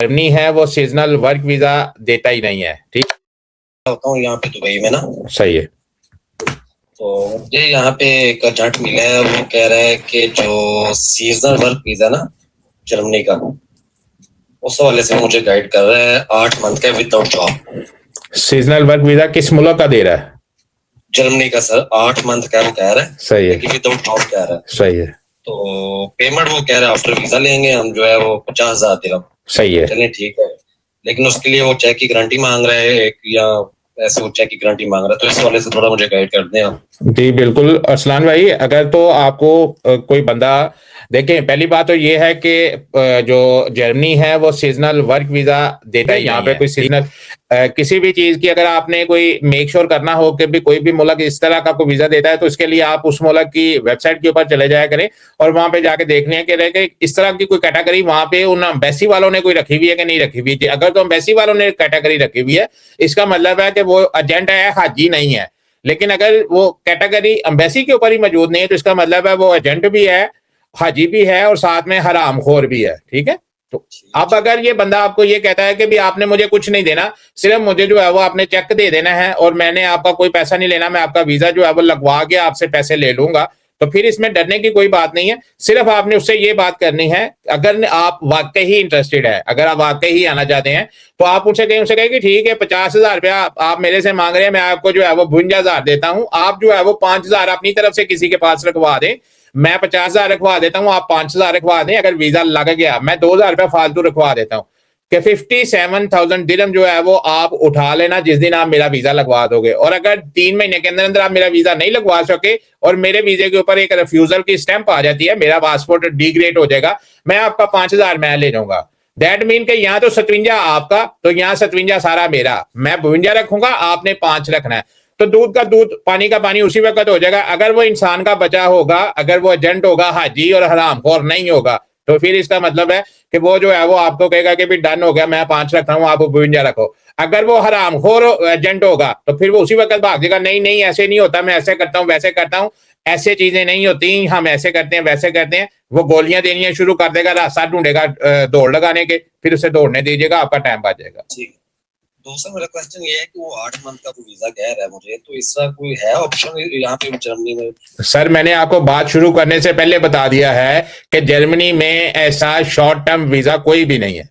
Germany है वो seasonal work visa देता ही नहीं है। ठीक होता हूँ यहाँ पे दुबई में ना। सही है। तो मुझे यहाँ पे एक जट मिला है, वो कह रहा है कि जो सीजनल वर्क वीजा ना जर्मनी का, उस वाले से मुझे गाइड कर रहा है 8 मंथ का without job. Seasonal work visa किस मुल्क का दे रहा है? जर्मनी का सर, 8 मंथ का वो कह रहा है। सही है। लेकिन विदाउट जॉब कह रहा है। सही है। तो पेमेंट वो कह रहा है आफ्टर वीजा लेंगे हम, जो है वो 50,000 दिरहम। सही है। चलिए ठीक है, लेकिन उसके लिए वो चेक की गारंटी मांग रहा है एक, या ऐसे वो चेक की गारंटी मांग रहा है। तो इस वाले से थोड़ा मुझे गाइड कर दें आप। जी बिल्कुल अरसलान भाई, अगर तो आपको कोई बंदा, देखें पहली बात तो ये है कि जो जर्मनी है वो सीजनल वर्क वीजा देता है। यहाँ पे कोई सीजनल किसी भी चीज की अगर आपने कोई मेक श्योर करना हो कि भी कोई भी मुल्क इस तरह का कोई वीजा देता है, तो इसके लिए आप उस मुल्क की वेबसाइट के ऊपर चले जाया करें और वहां पे जाके देखने हैं कि इस तरह की कोई कैटेगरी वहां पे उन एम्बेसी वालों ने कोई रखी हुई है कि नहीं रखी हुई है। अगर तो एम्बेसी वालों ने कैटेगरी रखी हुई है, इसका मतलब है कि वो एजेंट है, हाजी नहीं है। लेकिन अगर वो कैटेगरी एम्बेसी के ऊपर ही मौजूद नहीं है, तो इसका मतलब है वो एजेंट भी है, हाजी भी है और साथ में हरामखोर भी है। ठीक है। तो अब अगर ये बंदा आपको ये कहता है कि भी आपने मुझे कुछ नहीं देना, सिर्फ मुझे जो है वो आपने चेक दे देना है और मैंने आपका कोई पैसा नहीं लेना, मैं आपका वीजा जो है वो लगवा के आपसे पैसे ले लूंगा, तो फिर इसमें डरने की कोई बात नहीं है। सिर्फ आपने उससे ये बात करनी है, अगर आप वाकई ही इंटरेस्टेड है, अगर आप वाकई ही आना चाहते हैं, तो आप उनसे कहें कि ठीक है 50,000 रुपया आप मेरे से मांग रहे हैं, मैं आपको जो है वो 52,000 देता हूं, आप जो है वो 5,000 अपनी तरफ से किसी के पास रखवा दें, मैं 50,000 रखवा देता हूं, आप 5,000 रखवा दें। अगर वीजा लग गया मैं 2,000 रुपया फालतू रखवा देता हूं कि 57,000 दिरहम जो है वो आप उठा लेना जिस दिन आप मेरा वीजा लगवा दोगे। और अगर 3 महीने के अंदर अंदर आप मेरा वीजा नहीं लगवा सके और मेरे वीजे के ऊपर एक रिफ्यूजल की स्टैंप आ जाती है, मेरा पासपोर्ट डिग्रेड हो जाएगा, मैं आपका 5,000 मैं ले जाऊंगा। दैट मीन के यहाँ तो 57 आपका, तो यहाँ 57 सारा मेरा, मैं 52 रखूंगा, आपने 5 रखना है। तो दूध का दूध पानी का पानी उसी वक्त हो जाएगा। अगर वो इंसान का बचा होगा, अगर वो एजेंट होगा, हाजी और हरामखोर नहीं होगा, तो फिर इसका मतलब है कि वो जो है वो आपको कहेगा कि भी डन हो गया, मैं 5 रख रहा हूँ, आप 52 रखो। अगर वो हरामखोर एजेंट होगा तो फिर वो उसी वक्त भाग जाएगा, नहीं नहीं ऐसे नहीं होता, मैं ऐसे करता हूँ वैसे करता हूँ, ऐसे चीजें नहीं होती, हम ऐसे करते हैं वैसे करते हैं। वो गोलियां देनी शुरू कर देगा, रास्ता ढूंढेगा दौड़ लगाने के, फिर उसे दौड़ने दीजिएगा, आपका टाइम बच जाएगा। दूसरा मेरा क्वेश्चन ये है कि वो 8 मंथ का वीजा कह रहा है मुझे, तो इसका कोई है ऑप्शन यहाँ पे जर्मनी में? सर मैंने आपको बात शुरू करने से पहले बता दिया है कि जर्मनी में ऐसा शॉर्ट टर्म वीजा कोई भी नहीं है।